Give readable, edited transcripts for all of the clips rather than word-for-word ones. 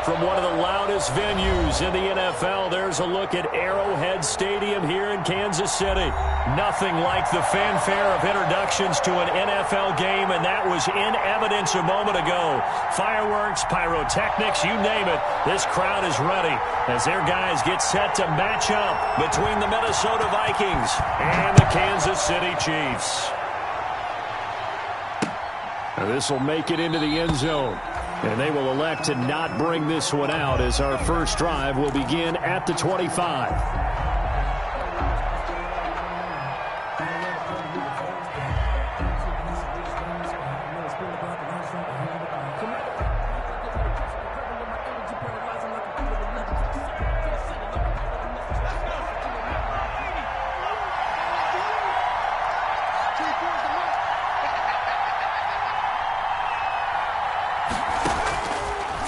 From one of the loudest venues in the NFL, there's a look at Arrowhead Stadium here in Kansas City. Nothing like the fanfare of introductions to an NFL game, and that was in evidence a moment ago. Fireworks, pyrotechnics, you name it. This crowd is ready as their guys get set to match up between the Minnesota Vikings and the Kansas City Chiefs. Now this will make it into the end zone. And they will elect to not bring this one out as our first drive will begin at the 25.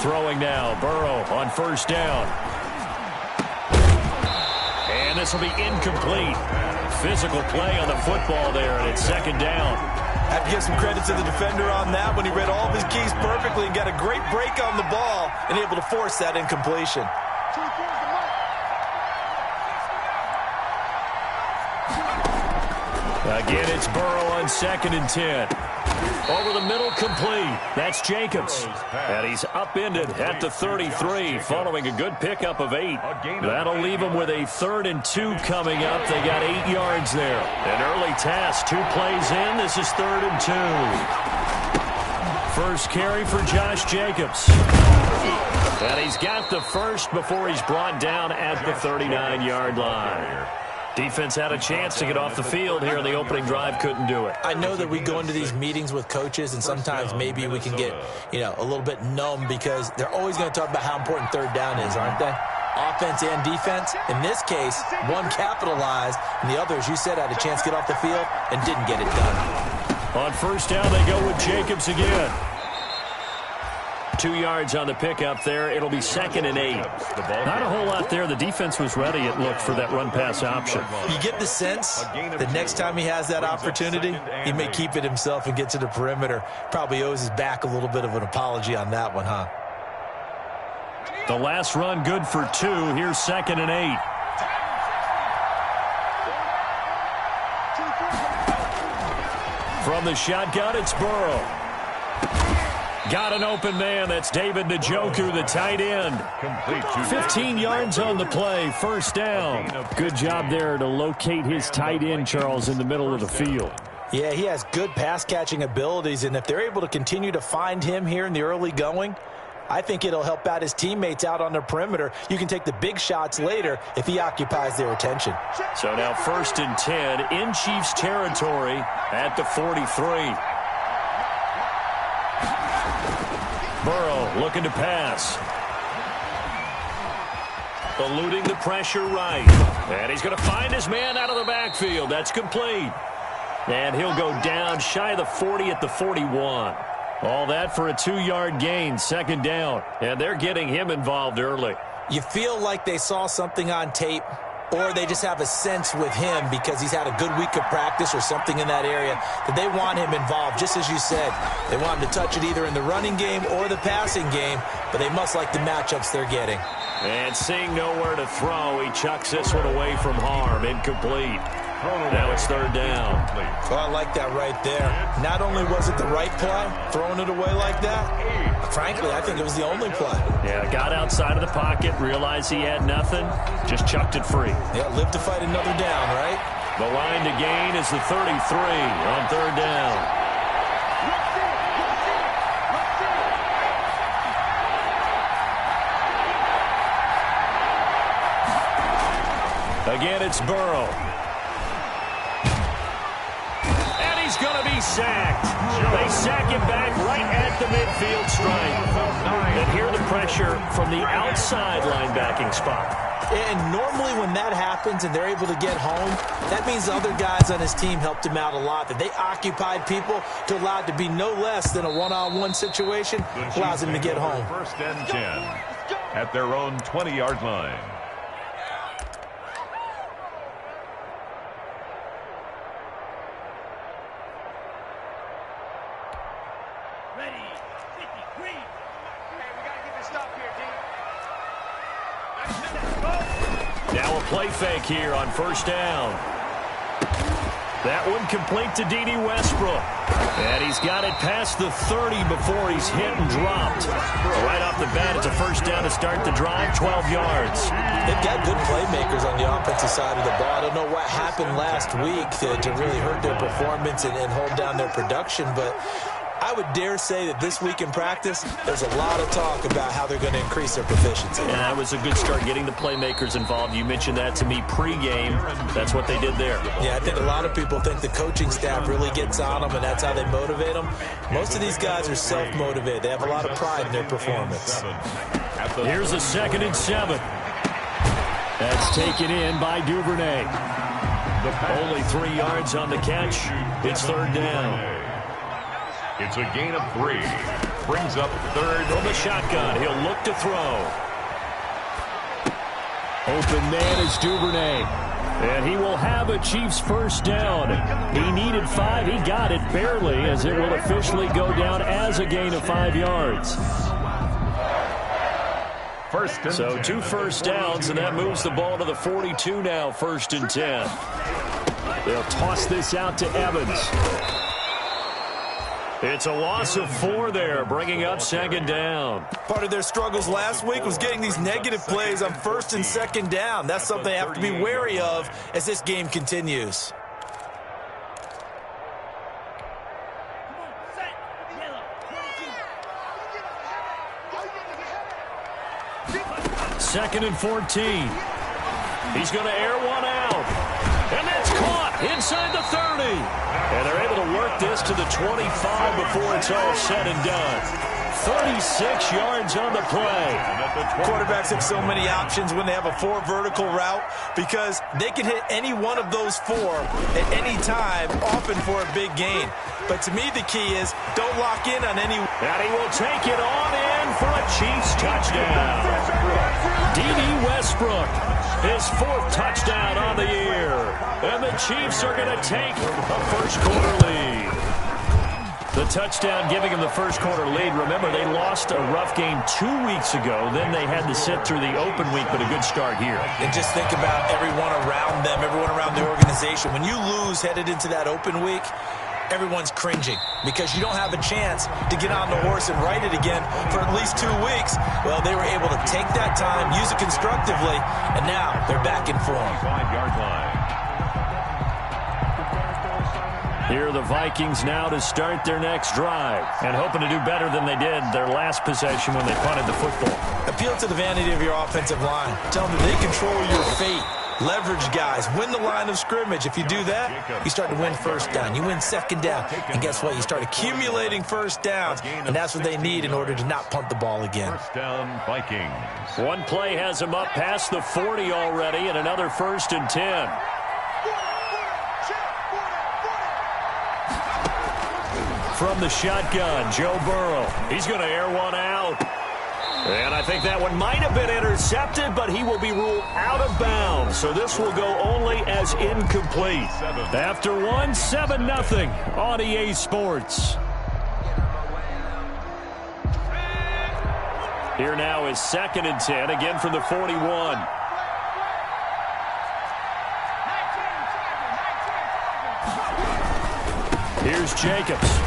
Throwing now, Burrow on first down. And this will be incomplete. Physical play on the football there, and it's second down. Have to give some credit to the defender on that when he read all of his keys perfectly and got a great break on the ball and able to force that incompletion. Again, it's Burrow on 2nd and 10. Over the middle, complete. That's Jacobs. And he's upended at the 33 following a good pickup of 8. That'll leave him with a 3rd and 2 coming up. They got 8 yards there. An early task. 2 plays in. This is 3rd and 2. First carry for Josh Jacobs. And he's got the first before he's brought down at the 39-yard line. Defense had a chance to get off the field here in the opening drive, couldn't do it. I know that we go into these meetings with coaches, and sometimes maybe we can get, a little bit numb because they're always going to talk about how important 3rd down is, aren't they? Offense and defense. In this case, one capitalized, and the other, as you said, had a chance to get off the field and didn't get it done. On first down, they go with Jacobs again. 2 yards on the pickup there. It'll be 2nd and 8. Not a whole lot there. The defense was ready, it looked, for that run-pass option. You get the sense that next time he has that opportunity, he may keep it himself and get to the perimeter. Probably owes his back a little bit of an apology on that one, huh? The last run good for 2. Here's 2nd and 8. From the shotgun, it's Burrow. Got an open man. That's David Njoku, the tight end. 15 yards on the play. First down. Good job there to locate his tight end, Charles, in the middle of the field. Yeah, he has good pass-catching abilities, and if they're able to continue to find him here in the early going, I think it'll help out his teammates out on the perimeter. You can take the big shots later if he occupies their attention. So now 1st and 10 in Chiefs territory at the 43. Burrow looking to pass. Eluding the pressure right. And he's going to find his man out of the backfield. That's complete. And he'll go down shy of the 40 at the 41. All that for a 2-yard gain, 2nd down. And they're getting him involved early. You feel like they saw something on tape, or they just have a sense with him because he's had a good week of practice or something in that area that they want him involved. Just as you said, they want him to touch it either in the running game or the passing game, but they must like the matchups they're getting. And seeing nowhere to throw, he chucks this one away from harm. Incomplete. Now it's 3rd down. Well, I like that right there. Not only was it the right play, throwing it away like that, frankly, I think it was the only play. Yeah, got outside of the pocket, realized he had nothing, just chucked it free. Yeah, live to fight another down, right? The line to gain is the 33 on 3rd down. Again, it's Burrow. He's going to be sacked. They sack him back right at the midfield stripe. And hear the pressure from the outside linebacking spot. And normally when that happens and they're able to get home, that means the other guys on his team helped him out a lot. That they occupied people to allow it to be no less than a one-on-one situation, allows him to get home. 1st and 10 at their own 20-yard line. Now a play fake here on first down. That one complete to D.D. Westbrook. And he's got it past the 30 before he's hit and dropped. Right off the bat, it's a first down to start the drive, 12 yards. They've got good playmakers on the offensive side of the ball. I don't know what happened last week to really hurt their performance and hold down their production, but I would dare say that this week in practice, there's a lot of talk about how they're going to increase their proficiency. And that was a good start, getting the playmakers involved. You mentioned that to me pregame. That's what they did there. Yeah, I think a lot of people think the coaching staff really gets on them, and that's how they motivate them. Most of these guys are self-motivated. They have a lot of pride in their performance. Here's a 2nd and 7. That's taken in by Duvernay. Only 3 yards on the catch. It's 3rd down. It's a gain of 3. Brings up 3rd. From the shotgun, he'll look to throw. Open man is Duvernay. And he will have a Chiefs first down. He needed 5. He got it barely, as it will officially go down as a gain of 5 yards. So 2 first downs, and that moves the ball to the 42 now, 1st and 10. They'll toss this out to Evans. It's a loss of 4 there, bringing up 2nd down. Part of their struggles last week was getting these negative plays on 1st and 2nd down. That's something they have to be wary of as this game continues. Second and 14. He's going to air one out. And that's caught inside the 30. And they're able to work this to the 25 before it's all said and done. 36 yards on the play. Quarterbacks have so many options when they have a 4 vertical route because they can hit any one of those 4 at any time, often for a big gain. But to me, the key is don't lock in on any. And he will take it on in for a Chiefs touchdown. D.D. Westbrook, his 4th touchdown on the year. And the Chiefs are going to take a first-quarter lead. The touchdown giving them the first-quarter lead. Remember, they lost a rough game 2 weeks ago. Then they had to sit through the open week, but a good start here. And just think about everyone around them, everyone around the organization. When you lose headed into that open week, everyone's cringing because you don't have a chance to get on the horse and ride it again for at least 2 weeks. Well, they were able to take that time, use it constructively, and now they're back in form. 5-yard line. Here are the Vikings now to start their next drive and hoping to do better than they did their last possession when they punted the football. Appeal to the vanity of your offensive line. Tell them that they control your fate. Leverage guys. Win the line of scrimmage. If you do that, you start to win first down. You win second down. And guess what? You start accumulating first downs. And that's what they need in order to not punt the ball again. First down, Vikings. One play has them up past the 40 already and another 1st and 10. From the shotgun, Joe Burrow. He's going to air one out. And I think that one might have been intercepted, but he will be ruled out of bounds. So this will go only as incomplete. After 7-0 on EA Sports. Here now is 2nd and 10, again from the 41. Here's Jacobs.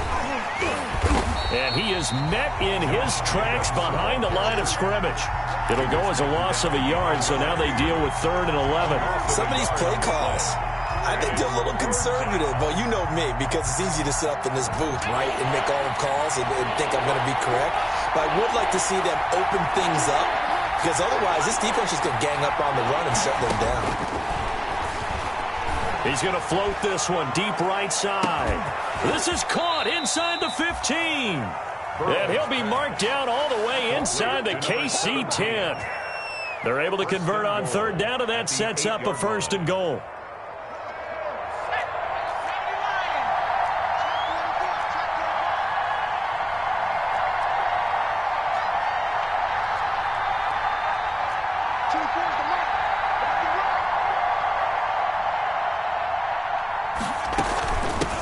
And he is met in his tracks behind the line of scrimmage. It'll go as a loss of a yard, so now they deal with 3rd and 11. Some of these play calls, I think they're a little conservative. Well, you know me, because it's easy to sit up in this booth, right, and make all the calls and think I'm going to be correct. But I would like to see them open things up, because otherwise this defense is going to gang up on the run and shut them down. He's going to float this one deep right side. This is caught inside the 15. And he'll be marked down all the way inside the KC 10. They're able to convert on 3rd down, and that sets up a 1st and goal.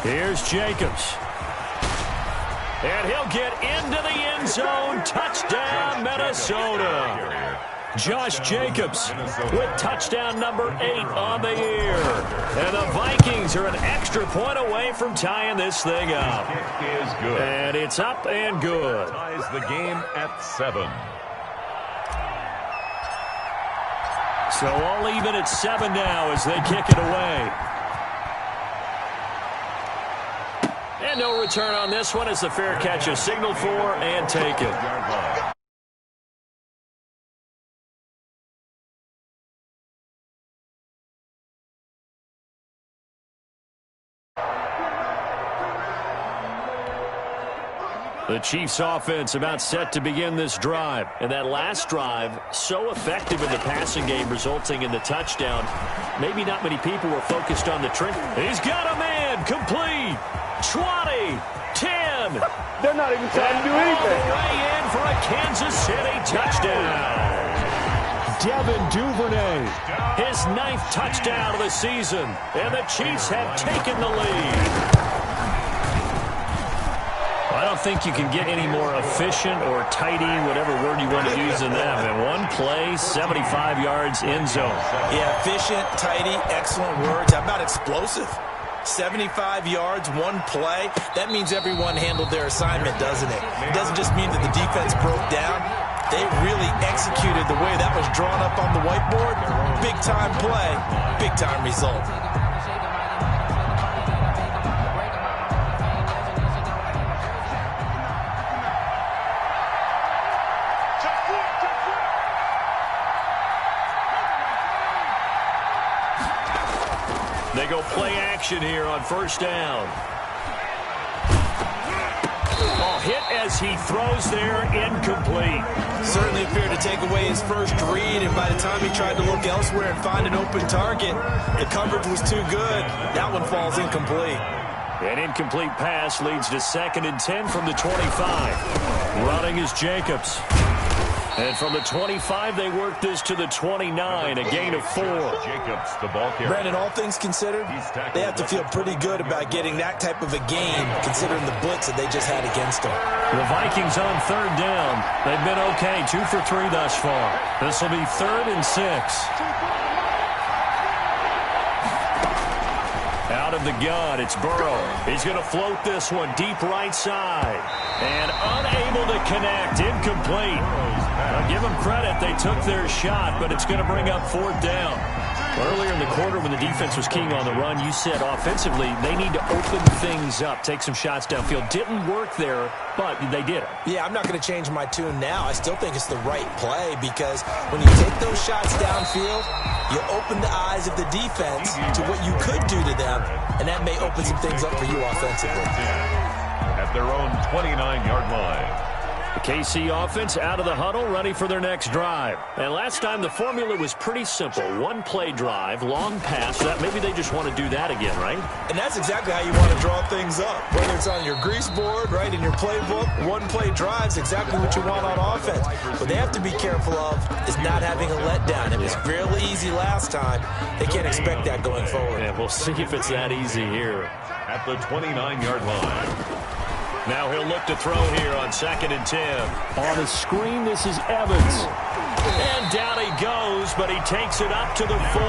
Here's Jacobs. And he'll get into the end zone. Touchdown, Minnesota. Josh Jacobs with touchdown number 8 on the year. And the Vikings are an extra point away from tying this thing up. Kick is good. And it's up and good. Ties the game at 7. So all even at 7 now as they kick it away. And no return on this one as the fair catch is signaled for and taken. The Chiefs offense about set to begin this drive. And that last drive, so effective in the passing game, resulting in the touchdown. Maybe not many people were focused on the trick. He's got a man, complete. 20, 10. They're not even trying to do anything. All the way in for a Kansas City touchdown. Devin Duvernay, his 9th touchdown of the season. And the Chiefs have taken the lead. I don't think you can get any more efficient or tidy, whatever word you want to use in that. And one play, 75 yards end zone. Yeah, efficient, tidy, excellent words. How about explosive? 75 yards, one play. That means everyone handled their assignment, doesn't it? It doesn't just mean that the defense broke down. They really executed the way that was drawn up on the whiteboard. Big-time play, big-time result. They go play action here on first down. Oh, hit as he throws there, incomplete. Certainly appeared to take away his first read, and by the time he tried to look elsewhere and find an open target, the coverage was too good. That one falls incomplete. An incomplete pass leads to 2nd and 10 from the 25. Running is Jacobs. And from the 25, they work this to the 29, a gain of 4. Jacobs, the ball carrier. Brandon, all things considered, they have to feel pretty good about getting that type of a gain, considering the blitz that they just had against them. The Vikings on 3rd down. They've been okay, 2 for 3 thus far. This will be 3rd and 6. Out of the gun, it's Burrow. He's going to float this one deep right side. And unable to connect, incomplete. Now, give them credit, they took their shot, but it's going to bring up 4th down. Earlier in the quarter when the defense was keying on the run, you said offensively they need to open things up, take some shots downfield. Didn't work there, but they did it. Yeah, I'm not going to change my tune now. I still think it's the right play because when you take those shots downfield, you open the eyes of the defense to what you could do to them, and that may open some things up for you offensively. At their own 29-yard line. The KC offense out of the huddle, ready for their next drive. And last time the formula was pretty simple. One play drive, long pass. That maybe they just want to do that again, right? And that's exactly how you want to draw things up. Whether it's on your grease board, right, in your playbook, one play drive's exactly what you want on offense. What they have to be careful of is not having a letdown. It was fairly easy last time. They can't expect that going forward. And we'll see if it's that easy here. At the 29-yard line. Now he'll look to throw here on 2nd and 10. On the screen, this is Evans. And down he goes, but he takes it up to the 40.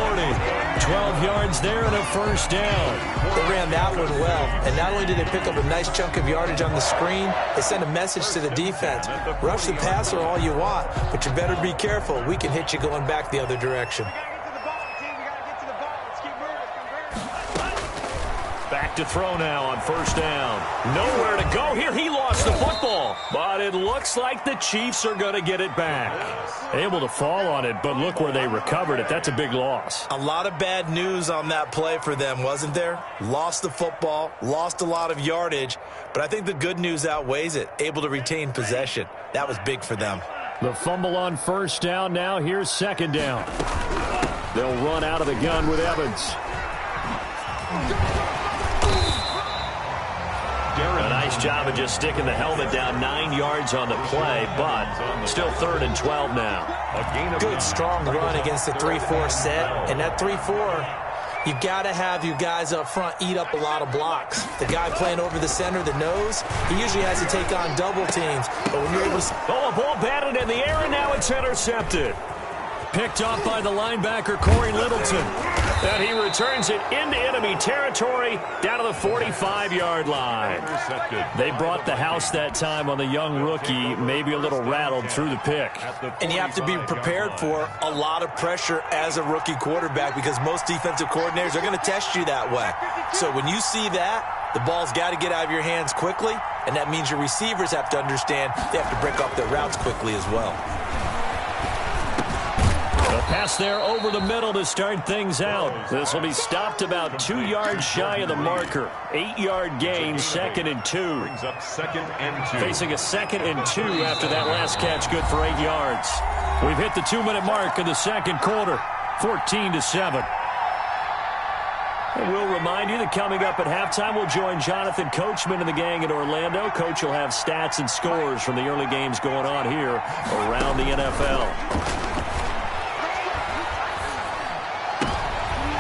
12 yards there and a first down. They ran that one well, and not only did they pick up a nice chunk of yardage on the screen, they sent a message to the defense. Rush the passer all you want, but you better be careful. We can hit you going back the other direction. Back to throw now on first down. Nowhere to go here. He lost the football. But it looks like the Chiefs are going to get it back. Able to fall on it, but look where they recovered it. That's a big loss. A lot of bad news on that play for them, wasn't there? Lost the football, lost a lot of yardage, but I think the good news outweighs it. Able to retain possession. That was big for them. The fumble on first down now. Here's 2nd down. They'll run out of the gun with Evans. A nice job of just sticking the helmet down 9 yards on the play, but still 3rd and 12 now. Good, strong run against the 3-4 set, and that 3-4, You got to have your guys up front eat up a lot of blocks. The guy playing over the center, the nose, he usually has to take on double teams. But when you're able to... Oh, a ball batted in the air, and now it's intercepted. Picked up by the linebacker, Corey Littleton. And he returns it into enemy territory down to the 45-yard line. They brought the house that time on the young rookie, maybe a little rattled through the pick. And you have to be prepared for a lot of pressure as a rookie quarterback because most defensive coordinators are going to test you that way. So when you see that, the ball's got to get out of your hands quickly, and that means your receivers have to understand they have to break off their routes quickly as well. Pass there over the middle to start things out. This will be stopped about 2 yards shy of the marker. 8-yard gain, 2nd and 2. Brings up 2nd and 2. Facing a 2nd and 2 after that last catch, good for 8 yards. We've hit the 2-minute mark in the second quarter, 14-7. And we'll remind you that coming up at halftime, we'll join Jonathan Coachman and the gang in Orlando. Coach will have stats and scores from the early games going on here around the NFL.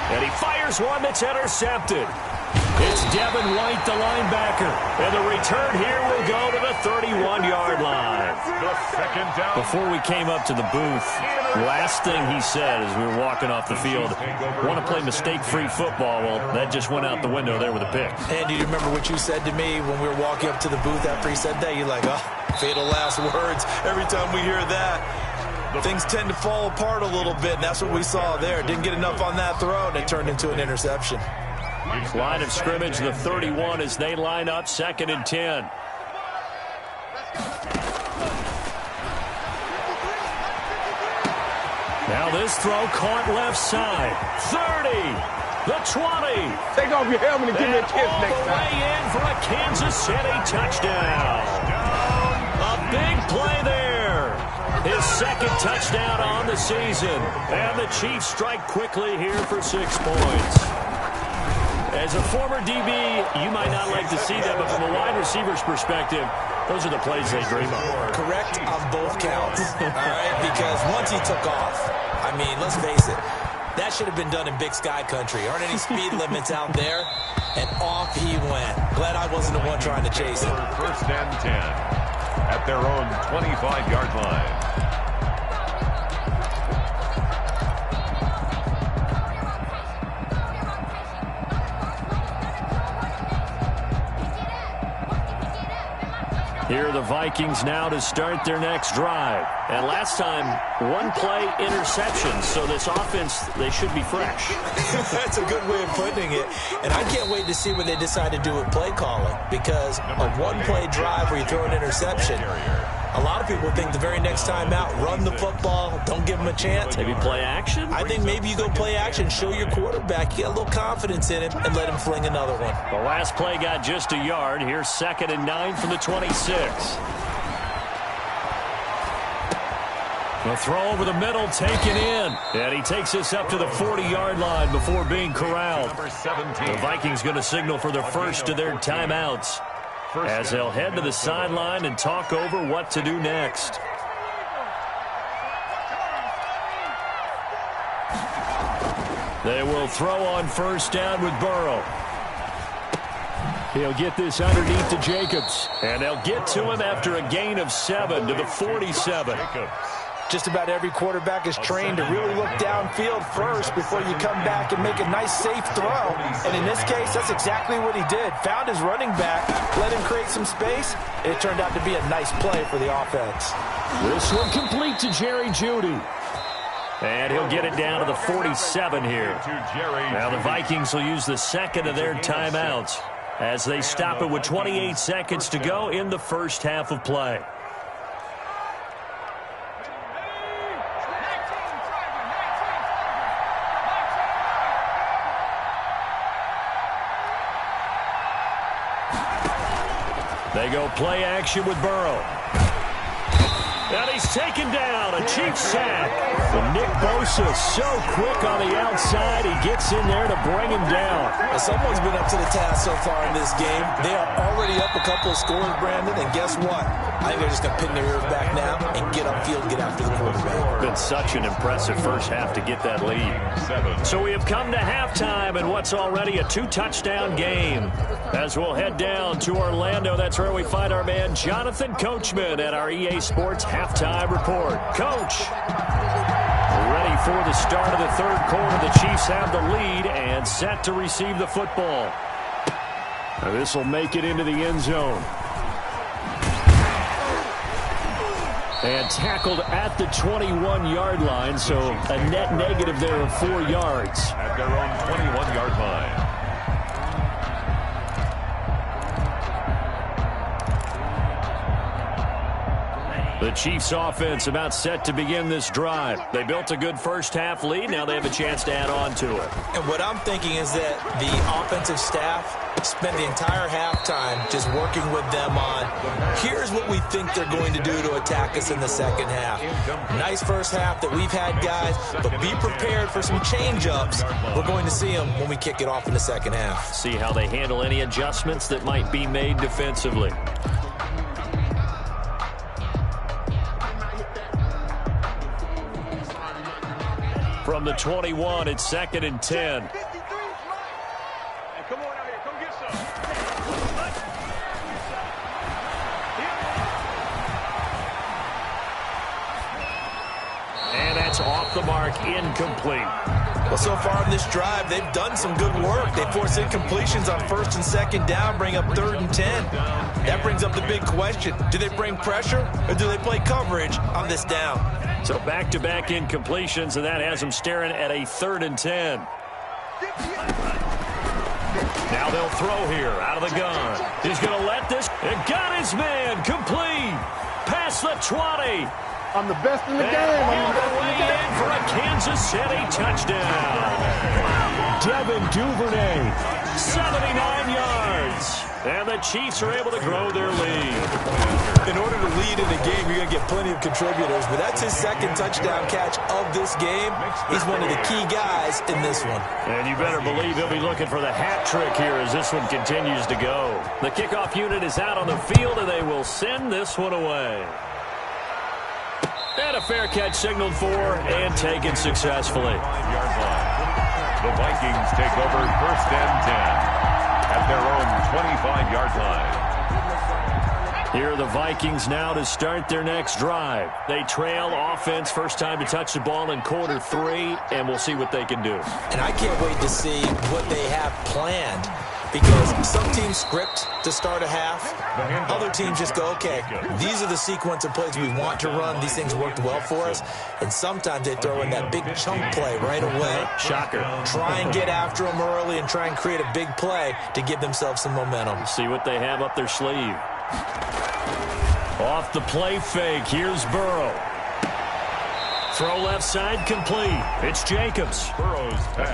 And he fires one that's intercepted. It's Devin White, the linebacker. And the return here will go to the 31-yard line. The second down. Before we came up to the booth, last thing he said as we were walking off the field, want to play mistake-free football. Well, that just went out the window there with a pick. And do you remember what you said to me when we were walking up to the booth after he said that? You're like, oh, fatal last words. Every time we hear that, things tend to fall apart a little bit, and that's what we saw there. Didn't get enough on that throw, and it turned into an interception. Line of scrimmage, the 31 as they line up, 2nd and 10. Now this throw caught left side. 30, the 20. Take off your helmet and give me a kiss all next the way time. in for a Kansas City touchdown. A big play there. His second touchdown on the season. And the Chiefs strike quickly here for 6 points. As a former DB, you might not like to see that, but from a wide receiver's perspective, those are the plays they dream of. Correct on both counts, all right? Because once he took off, I mean, let's face it, that should have been done in Big Sky country. Aren't any speed limits out there? And off he went. Glad I wasn't the one trying to chase him. 1st and 10 at their own 25-yard line. Here are the Vikings now to start their next drive. And last time, 1-play interception. So this offense, they should be fresh. That's a good way of putting it. And I can't wait to see what they decide to do with play calling. Because a 1-play drive where you throw an interception, a lot of people think the very next time out, run the football, don't give them a chance. Maybe play action? I think maybe you go play action, show your quarterback, you get a little confidence in him, and let him fling another one. The last play got just a yard. Here's 2nd and 9 from the 26. The throw over the middle, taken in. And he takes us up to the 40-yard line before being corralled. Number 17. The Vikings going to signal for the first of their timeouts as they'll head to the sideline and talk over what to do next. They will throw on 1st down with Burrow. He'll get this underneath to Jacobs. And they'll get to him after a gain of 7 to the 47. Just about every quarterback is trained to really look downfield first before you come back and make a nice, safe throw. And in this case, that's exactly what he did. Found his running back, let him create some space, and it turned out to be a nice play for the offense. This one complete to Jerry Jeudy. And he'll get it down to the 47 here. Now the Vikings will use the 2nd of their timeouts as they stop it with 28 seconds to go in the first half of play. They go play action with Burrow. And he's taken down. A Chiefs sack. And Nick Bosa so quick on the outside. He gets in there to bring him down. Well, someone's been up to the task so far in this game. They are already up a couple of scores, Brandon. And guess what? I think they're just going to pin their ears back now and get upfield and get after the quarterback. Been such an impressive first half to get that lead. So we have come to halftime in what's already a 2-touchdown game. As we'll head down to Orlando, that's where we find our man Jonathan Coachman at our EA Sports Halftime Report. Coach, ready for the start of the third quarter. The Chiefs have the lead and set to receive the football. Now this will make it into the end zone. And tackled at the 21-yard line, so a net negative there of 4 yards. At their own 21-yard line. The Chiefs offense about set to begin this drive. They built a good first half lead. Now they have a chance to add on to it. And what I'm thinking is that the offensive staff spent the entire halftime just working with them on, here's what we think they're going to do to attack us in the second half. Nice first half that we've had, guys, but be prepared for some change-ups. We're going to see them when we kick it off in the second half. See how they handle any adjustments that might be made defensively. From the 21, it's 2nd and 10. Come on out here. Come get some. And that's off the mark, incomplete. Well, so far in this drive, they've done some good work. They force incompletions on 1st and 2nd down, bring up 3rd and 10. That brings up the big question. Do they bring pressure or do they play coverage on this down? So back-to-back incompletions, and that has them staring at a 3rd and 10. Now they'll throw here out of the gun. He's going to let this. It got his man complete. Past the 20. I'm the best in the game. On the way in for a Kansas City touchdown. Devin Duvernay, 79 yards. And the Chiefs are able to grow their lead. In order to lead in a game, you're going to get plenty of contributors, but that's his 2nd touchdown catch of this game. He's one of the key guys in this one. And you better believe he'll be looking for the hat trick here as this one continues to go. The kickoff unit is out on the field, and they will send this one away. And a fair catch signaled for and taken successfully. The Vikings take over 1st and 10 at their own 25-yard line. Here are the Vikings now to start their next drive. They trail offense, first time to touch the ball in quarter 3, and we'll see what they can do. And I can't wait to see what they have planned, because some teams script to start a half. Other teams just go, okay, these are the sequence of plays we want to run. These things worked well for us. And sometimes they throw in that big chunk play right away. Shocker. Try and get after them early and try and create a big play to give themselves some momentum. See what they have up their sleeve. Off the play fake, here's Burrow. Throw left side complete. It's Jacobs.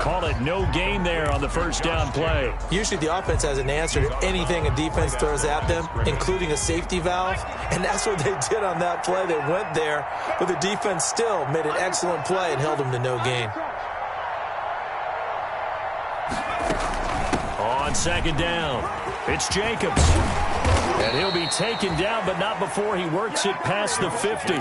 Call it no gain there on the first down play. Usually the offense has an answer to anything a defense throws at them, including a safety valve. And that's what they did on that play. They went there, but the defense still made an excellent play and held them to no gain. On 2nd down, it's Jacobs. And he'll be taken down, but not before he works it past the 50.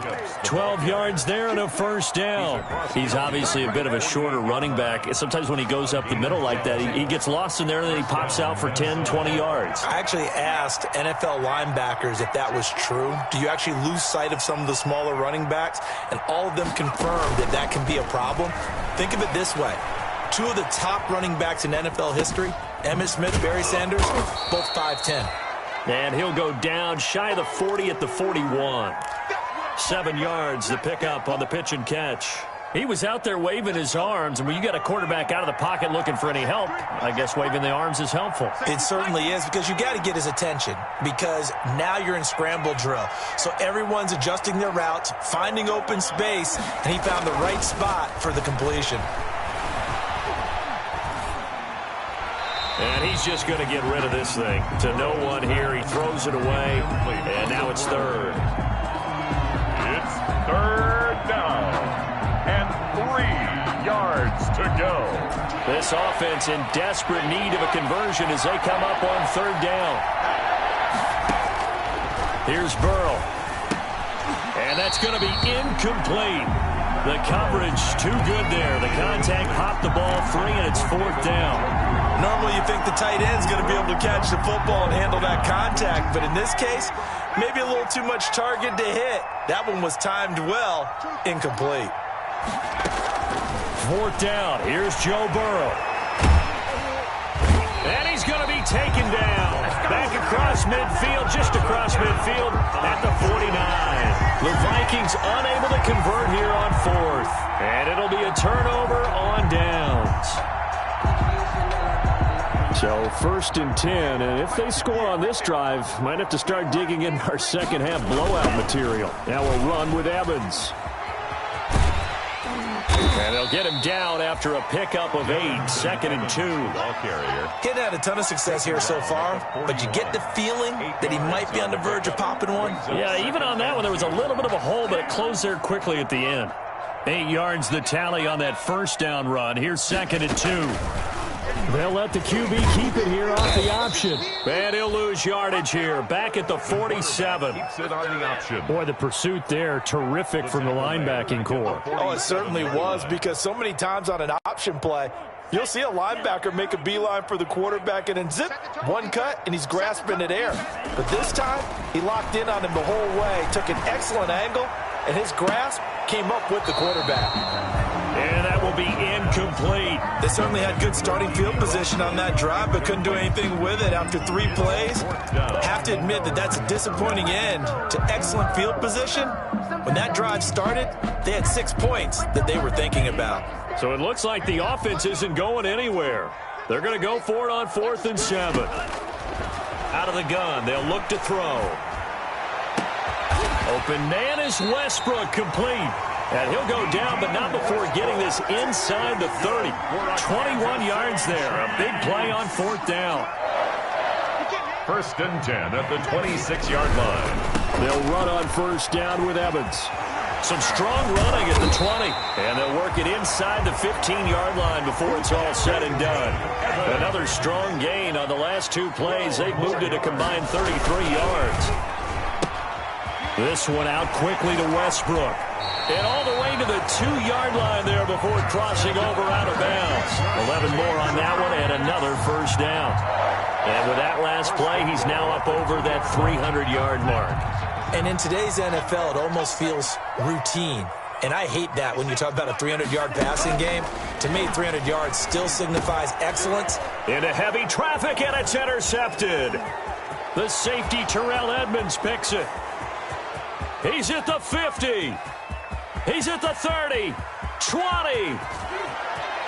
12 yards there and a first down. He's obviously a bit of a shorter running back. Sometimes when he goes up the middle like that, he gets lost in there and then he pops out for 10, 20 yards. I actually asked NFL linebackers if that was true. Do you actually lose sight of some of the smaller running backs? And all of them confirmed that that can be a problem. Think of it this way. 2 of the top running backs in NFL history, Emmitt Smith, Barry Sanders, both 5'10". And he'll go down shy of the 40 at the 41. 7 yards, the pickup on the pitch and catch. He was out there waving his arms, and when you got a quarterback out of the pocket looking for any help, I guess waving the arms is helpful. It certainly is, because you got to get his attention, because now you're in scramble drill. So everyone's adjusting their routes, finding open space, and he found the right spot for the completion. And he's just going to get rid of this thing. To no one here. He throws it away, and now it's 3rd. It's third down and 3 yards to go. This offense in desperate need of a conversion as they come up on third down. Here's Burrow. And that's going to be incomplete. The coverage too good there. The contact hopped the ball free, and it's fourth down. Normally you think the tight end's going to be able to catch the football and handle that contact, but in this case, maybe a little too much target to hit. That one was timed well, incomplete. Fourth down. Here's Joe Burrow. And he's going to be taken down. Back across midfield, just across midfield at the 49. The Vikings unable to convert here on fourth. And it'll be a turnover on downs. So first and 10, and if they score on this drive, might have to start digging in our second half blowout material. Now we'll run with Evans. And they'll get him down after a pickup of 8, second and 2. Ball carrier. He's had a ton of success here so far, but you get the feeling that he might be on the verge of popping one. Yeah, even on that one, there was a little bit of a hole, but it closed there quickly at the end. 8 yards the tally on that first down run. Here's second and 2. They'll let the QB keep it here off the option. And he'll lose yardage here. Back at the 47. Keeps it on the option. Boy, the pursuit there, terrific from the linebacking core. Oh, it certainly was, because so many times on an option play, you'll see a linebacker make a beeline for the quarterback and then zip, one cut, and he's grasping at air. But this time, he locked in on him the whole way, took an excellent angle, and his grasp came up with the quarterback. And that will be incomplete. They certainly had good starting field position on that drive, but couldn't do anything with it after 3 plays. Have to admit that that's a disappointing end to excellent field position. When that drive started, they had 6 points that they were thinking about. So it looks like the offense isn't going anywhere. They're going to go for it on 4th and 7. Out of the gun, they'll look to throw. Open man is Westbrook, complete. And he'll go down, but not before getting this inside the 30. 21 yards there. A big play on 4th down. First and 10 at the 26-yard line. They'll run on first down with Evans. Some strong running at the 20. And they'll work it inside the 15-yard line before it's all said and done. Another strong gain on the last 2 plays. They've moved it a combined 33 yards. This one out quickly to Westbrook. And all the way to the 2-yard line there before crossing over out of bounds. 11 more on that one and another first down. And with that last play, he's now up over that 300-yard mark. And in today's NFL, it almost feels routine. And I hate that when you talk about a 300-yard passing game. To me, 300 yards still signifies excellence. Into heavy traffic, and it's intercepted. The safety, Terrell Edmonds, picks it. He's at the 50. He's at the 30, 20,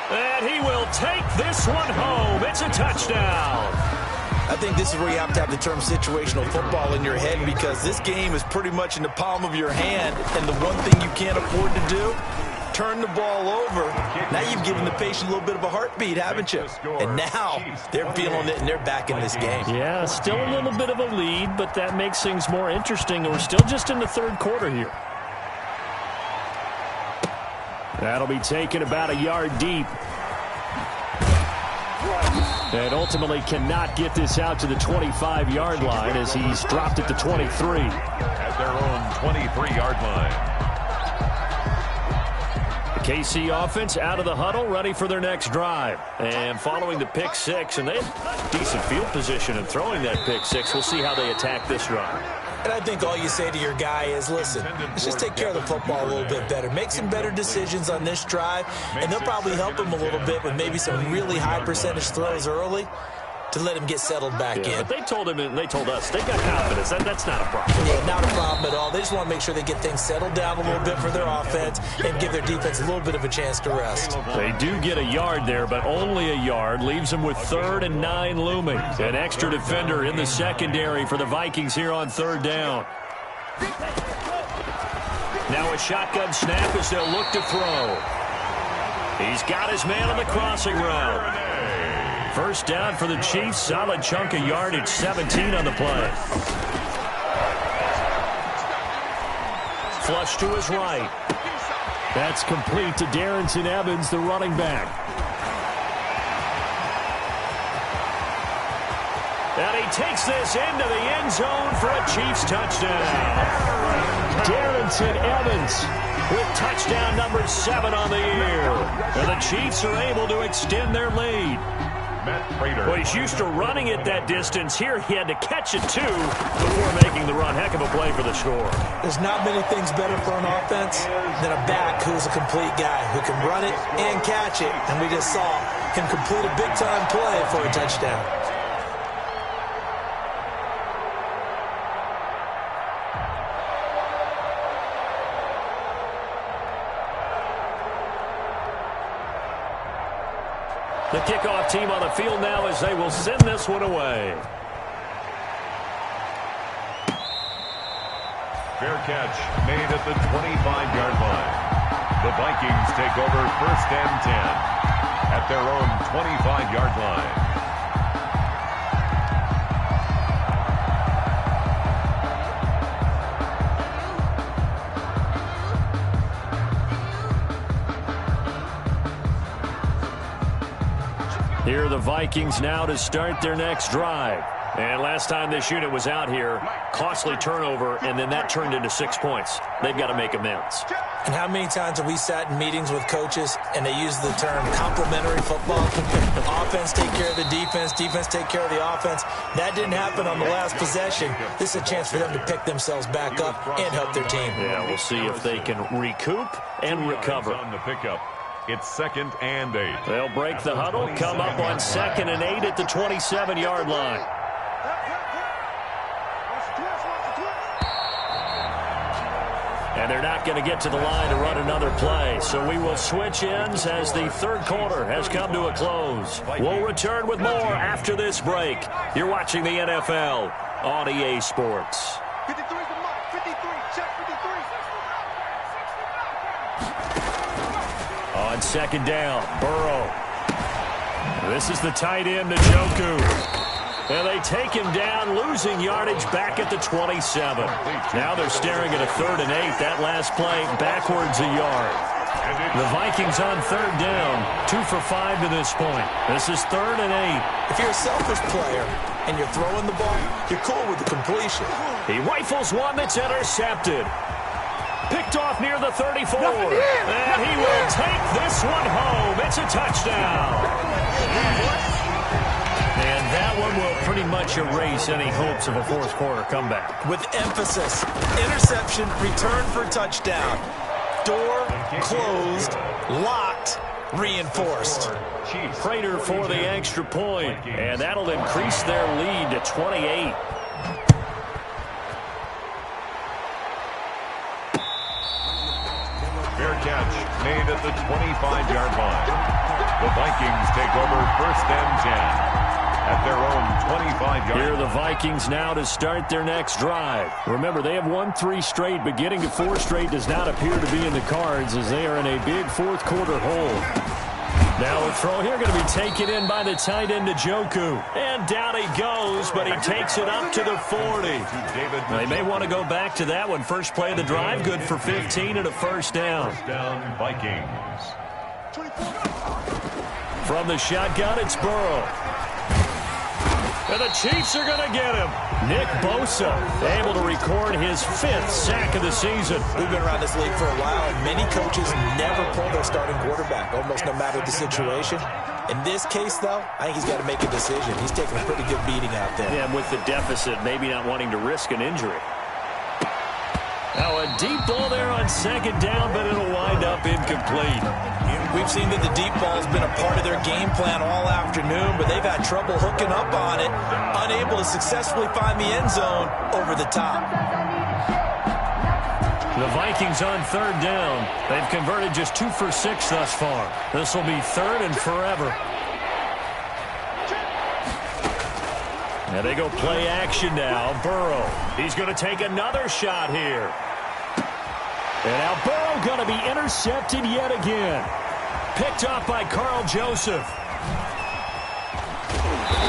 and he will take this one home. It's a touchdown. I think this is where you have to have the term situational football in your head, because this game is pretty much in the palm of your hand, and the one thing you can't afford to do, turn the ball over. Now you've given the patient a little bit of a heartbeat, haven't you? And now they're feeling it, and they're back in this game. Yeah, still a little bit of a lead, but that makes things more interesting. We're still just in the third quarter here. That'll be taken about a yard deep. And ultimately cannot get this out to the 25-yard line as he's dropped at the 23. At their own 23-yard line. The KC offense out of the huddle, ready for their next drive. And following the pick 6, and they have decent field position in throwing that pick 6. We'll see how they attack this drive. And I think all you say to your guy is, listen, let's just take care of the football a little bit better. Make some better decisions on this drive, and they'll probably help him a little bit with maybe some really high percentage throws early to let him get settled back in. But they told him and they told us they've got confidence. That's not a problem. Yeah, not a problem at all. They just want to make sure they get things settled down a little bit for their offense and give their defense a little bit of a chance to rest. They do get a yard there, but only a yard. Leaves them with 3rd and 9 looming. An extra defender in the secondary for the Vikings here on 3rd down. Now a shotgun snap as they'll look to throw. He's got his man on the crossing route. First down for the Chiefs. Solid chunk of yardage, 17 on the play. flush to his right. That's complete to Reeksr1of1's, the running back. And he takes this into the end zone for a Chiefs touchdown. Reeksr1of1's with touchdown number 7 on the year. And the Chiefs are able to extend their lead. Well, he's used to running it that distance. Here he had to catch it, too, before making the run. Heck of a play for the score. There's not many things better for an offense than a back who's a complete guy who can run it and catch it. And we just saw him complete a big-time play for a touchdown. The kickoff team on the field now as they will send this one away. Fair catch made at the 25-yard line. The Vikings take over 1st and 10 at their own 25-yard line. Here are the Vikings now to start their next drive. And last time this unit was out here, costly turnover, and then that turned into 6 points. They've got to make amends. And how many times have we sat in meetings with coaches and they use the term complementary football? Offense take care of the defense, defense take care of the offense. That didn't happen on the last possession. This is a chance for them to pick themselves back up and help their team. Yeah, we'll see if they can recoup and recover. On the pickup. It's 2nd and 8. They'll break the huddle, come up on 2nd and 8 at the 27-yard line. And they're not going to get to the line to run another play. So we will switch ends as the third quarter has come to a close. We'll return with more after this break. You're watching the NFL on EA Sports. 53 is the mark. 53. Check 53. On 2nd down, Burrow. This is the tight end, Njoku. And they take him down, losing yardage back at the 27. Now they're staring at a 3rd and 8. That last play backwards a yard. The Vikings on 3rd down, 2 for 5 to this point. This is 3rd and 8. If you're a selfish player and you're throwing the ball, you're cool with the completion. He rifles one that's intercepted. Picked off near the 34. And he will take this one home. It's a touchdown. And that one will pretty much erase any hopes of a fourth quarter comeback. With emphasis, interception, return for touchdown. Door closed, locked, reinforced. Prater for the extra point. And that'll increase their lead to 28. Fair catch made at the 25-yard line. The Vikings take over 1st and 10 at their own 25-yard line. Here are the Vikings now to start their next drive. Remember, they have won 3 straight, but getting to 4 straight does not appear to be in the cards as they are in a big fourth quarter hole. Now a throw here going to be taken in by the tight end Njoku. And down he goes, but he takes it up to the 40. They may want to go back to that one. First play of the drive, good for 15 and a first down. First down, Vikings. From the shotgun, it's Burrow. And the Chiefs are going to get him. Nick Bosa able to record his 5th sack of the season. We've been around this league for a while, and many coaches never pull their starting quarterback, almost no matter the situation. In this case, though, I think he's got to make a decision. He's taking a pretty good beating out there. Yeah, with the deficit, maybe not wanting to risk an injury. Now a deep ball there on 2nd down, but it'll wind up incomplete. We've seen that the deep ball's been a part of their game plan all afternoon, but they've had trouble hooking up on it, unable to successfully find the end zone over the top. The Vikings on 3rd down. They've converted just 2 for 6 thus far. This will be 3rd and forever. And they go play action now. Burrow. He's going to take another shot here. And now Burrow going to be intercepted yet again. Picked off by Carl Joseph.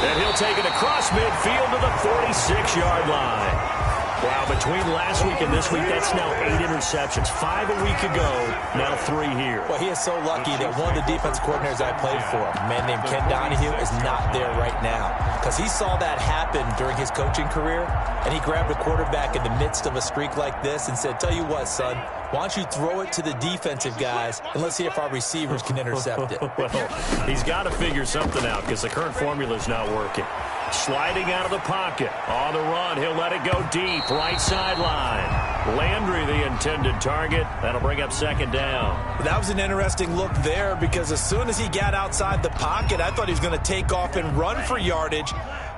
And he'll take it across midfield to the 46-yard line. Wow, between last week and this week, that's now 8 interceptions. 5 a week ago, now 3 here. Well, he is so lucky that one of the defense coordinators I played for, a man named Ken Donahue, is not there right now. Because he saw that happen during his coaching career, and he grabbed a quarterback in the midst of a streak like this and said, tell you what, son, why don't you throw it to the defensive guys, and let's see if our receivers can intercept it. Well, he's got to figure something out because the current formula is not working. Sliding out of the pocket. On the run, he'll let it go deep. Right sideline. Landry, the intended target. That'll bring up second down. That was an interesting look there because as soon as he got outside the pocket, I thought he was going to take off and run for yardage.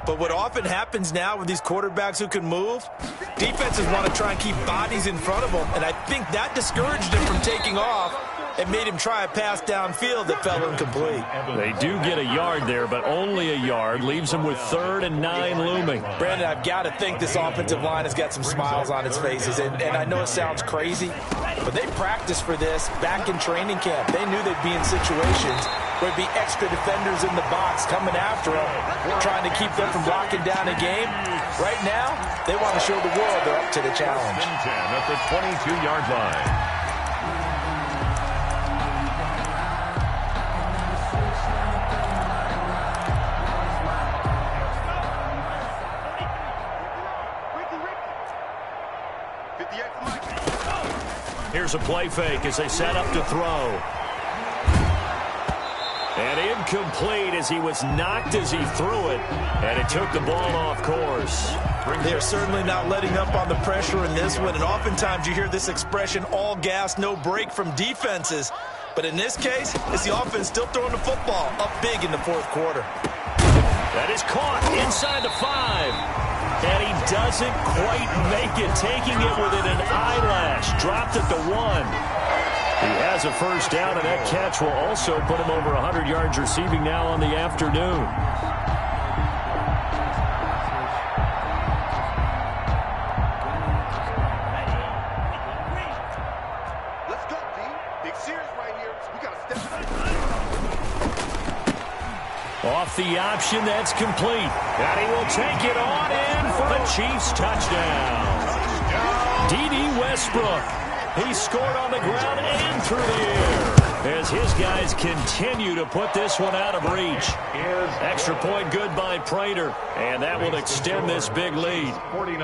But what often happens now with these quarterbacks who can move, defenses want to try and keep bodies in front of them, and I think that discouraged him from taking off and made him try a pass downfield that fell incomplete. They do get a yard there, but only a yard. Leaves them with 3rd and 9 looming. Brandon, I've got to think this offensive line has got some smiles on its faces, and I know it sounds crazy, but they practiced for this back in training camp. They knew they'd be in situations where there'd be extra defenders in the box coming after them, trying to keep them from locking down a game. Right now, they want to show the world they're up to the challenge. 10 at the 22-yard line. Here's a play fake as they set up to throw. And incomplete as he was knocked as he threw it. And it took the ball off course. They're certainly not letting up on the pressure in this one. And oftentimes you hear this expression, all gas, no break from defenses. But in this case, it's the offense still throwing the football up big in the fourth quarter. That is caught inside the 5. And he doesn't quite make it, taking it within an eyelash. Dropped at the 1. He has a first down, and that catch will also put him over 100 yards receiving now on the afternoon. Let's go, D. Big Sears right here. We got to step it up. Off the option, that's complete. And he will take it on in for the Chiefs touchdown. D.D. Westbrook. He scored on the ground and through the air as his guys continue to put this one out of reach. Extra point good by Prater, and that will extend this big lead. 49.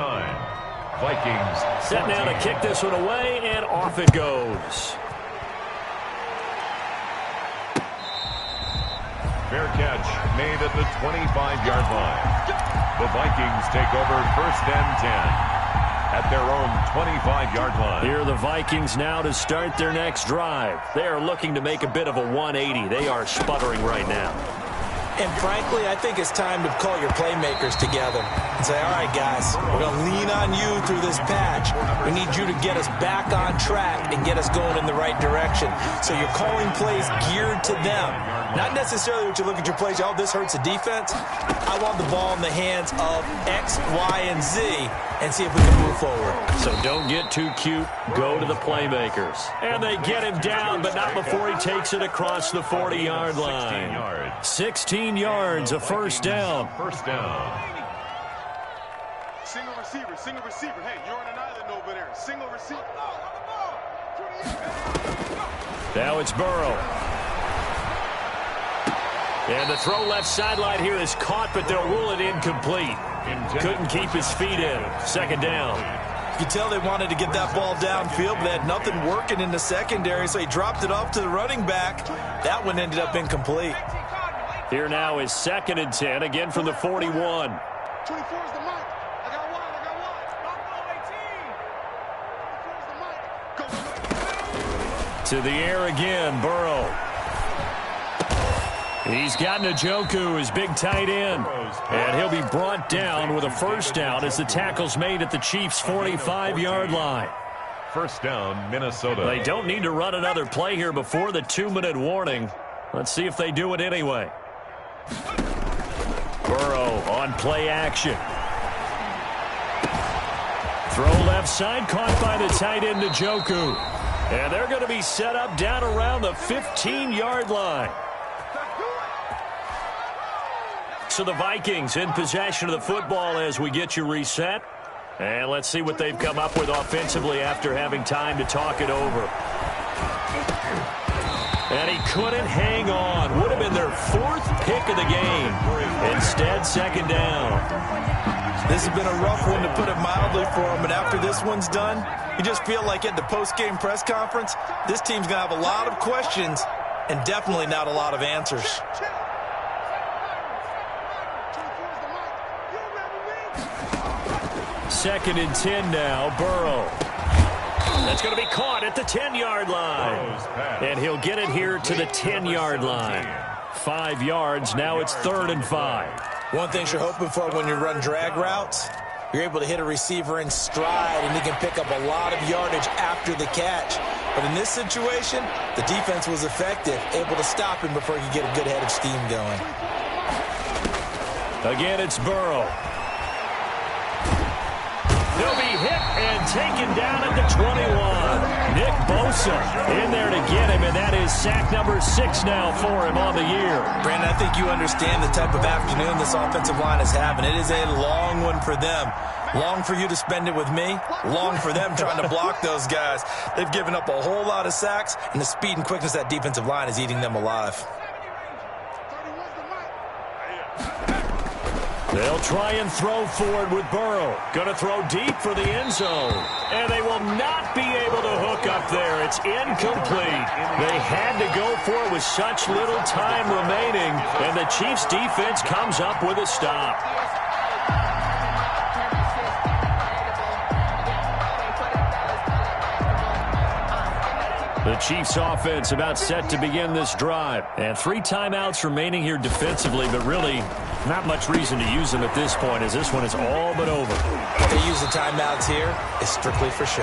Vikings. Set now to kick this one away, and off it goes. Fair catch made at the 25-yard line. The Vikings take over 1st and 10 at their own 25-yard line. Here are the Vikings now to start their next drive. They are looking to make a bit of a 180. They are sputtering right now. And frankly, I think it's time to call your playmakers together and say, all right, guys, we're going to lean on you through this patch. We need you to get us back on track and get us going in the right direction. So you're calling plays geared to them. Not necessarily what you look at your plays, oh, this hurts the defense. I want the ball in the hands of X, Y, and Z and see if we can move forward. So don't get too cute. Go to the playmakers. And they get him down, but not before he takes it across the 40-yard line. 16 yards, a first down. First down. Single receiver, single receiver. Hey, you're on an island over there. Single receiver. Now it's Burrow. And the throw left sideline here is caught, but they'll rule it incomplete. Couldn't keep his feet in. Second down. You can tell they wanted to get that ball downfield, but they had nothing working in the secondary, so he dropped it off to the running back. That one ended up incomplete. Here now is 2nd and 10, again from the 41. 24 is the mic. I got one. To the air again, Burrow. He's got Njoku, his big tight end. And he'll be brought down with a first down as the tackle's made at the Chiefs' 45-yard line. First down, Minnesota. They don't need to run another play here before the 2-minute warning. Let's see if they do it anyway. Burrow on play action. Throw left side, caught by the tight end Njoku. And they're going to be set up down around the 15-yard line. So the Vikings in possession of the football as we get you reset. And let's see what they've come up with offensively after having time to talk it over. And he couldn't hang on. Would have been their 4th pick of the game. Instead, 2nd down. This has been a rough one, to put it mildly, for him. And after this one's done, you just feel like at the post-game press conference, this team's going to have a lot of questions and definitely not a lot of answers. Second and 10 now, Burrow. That's going to be caught at the 10-yard line. And he'll get it here to the 10-yard line. 5 yards, now it's 3rd and 5. One thing you're hoping for when you run drag routes, you're able to hit a receiver in stride, and he can pick up a lot of yardage after the catch. But in this situation, the defense was effective, able to stop him before he could get a good head of steam going. Again, it's Burrow. He'll be hit and taken down at the 21. Nick Bosa in there to get him, and that is sack number 6 now for him on the year. Brandon, I think you understand the type of afternoon this offensive line is having. It is a long one for them. Long for you to spend it with me. Long for them trying to block those guys. They've given up a whole lot of sacks, and the speed and quickness of that defensive line is eating them alive. They'll try and throw forward with Burrow. Going to throw deep for the end zone. And they will not be able to hook up there. It's incomplete. They had to go for it with such little time remaining. And the Chiefs' defense comes up with a stop. The Chiefs' offense about set to begin this drive. And 3 timeouts remaining here defensively, but really not much reason to use them at this point, as this one is all but over. They use the timeouts here. It's strictly for show.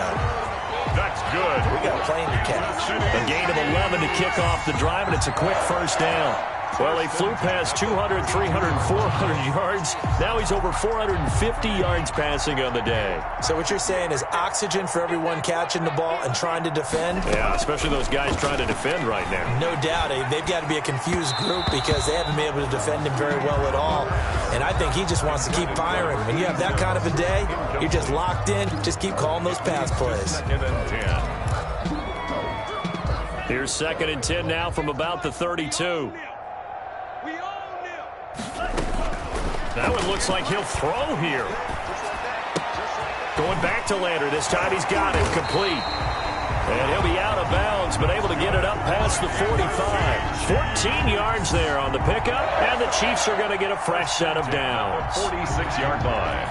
That's good. We got a plane to catch. A gain of 11 to kick off the drive, and it's a quick 1st down. Well, he flew past 200, 300, 400 yards. Now he's over 450 yards passing on the day. So what you're saying is oxygen for everyone catching the ball and trying to defend? Yeah, especially those guys trying to defend right now. No doubt. They've got to be a confused group because they haven't been able to defend him very well at all. And I think he just wants to keep firing. When you have that kind of a day, you're just locked in. Just keep calling those pass plays. 2nd and 10. Here's 2nd and 10 now from about the 32. That one looks like he'll throw here. Going back to Lander. This time he's got it complete. And he'll be out of bounds, but able to get it up past the 45. 14 yards there on the pickup, and the Chiefs are going to get a fresh set of downs. 46-yard line.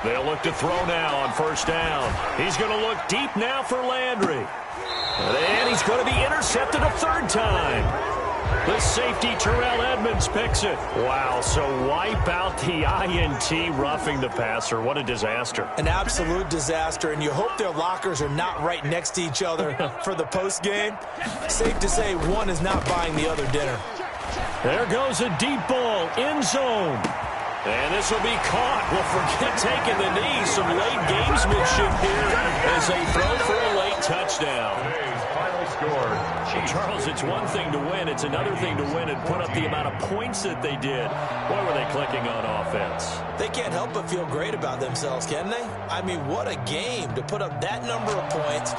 They'll look to throw now on 1st down. He's going to look deep now for Landry. And he's going to be intercepted a 3rd time. The safety, Terrell Edmonds, picks it. Wow, so wipe out the INT, roughing the passer. What a disaster. An absolute disaster, and you hope their lockers are not right next to each other for the postgame. Safe to say one is not buying the other dinner. There goes a deep ball, end zone. And this will be caught. Well, forget taking the knee. Some late gamesmanship here as they throw for a late touchdown. Today's final score. Well, Charles, it's one thing to win. It's another thing to win and put up the amount of points that they did. Boy, were they clicking on offense. They can't help but feel great about themselves, can they? I mean, what a game to put up that number of points.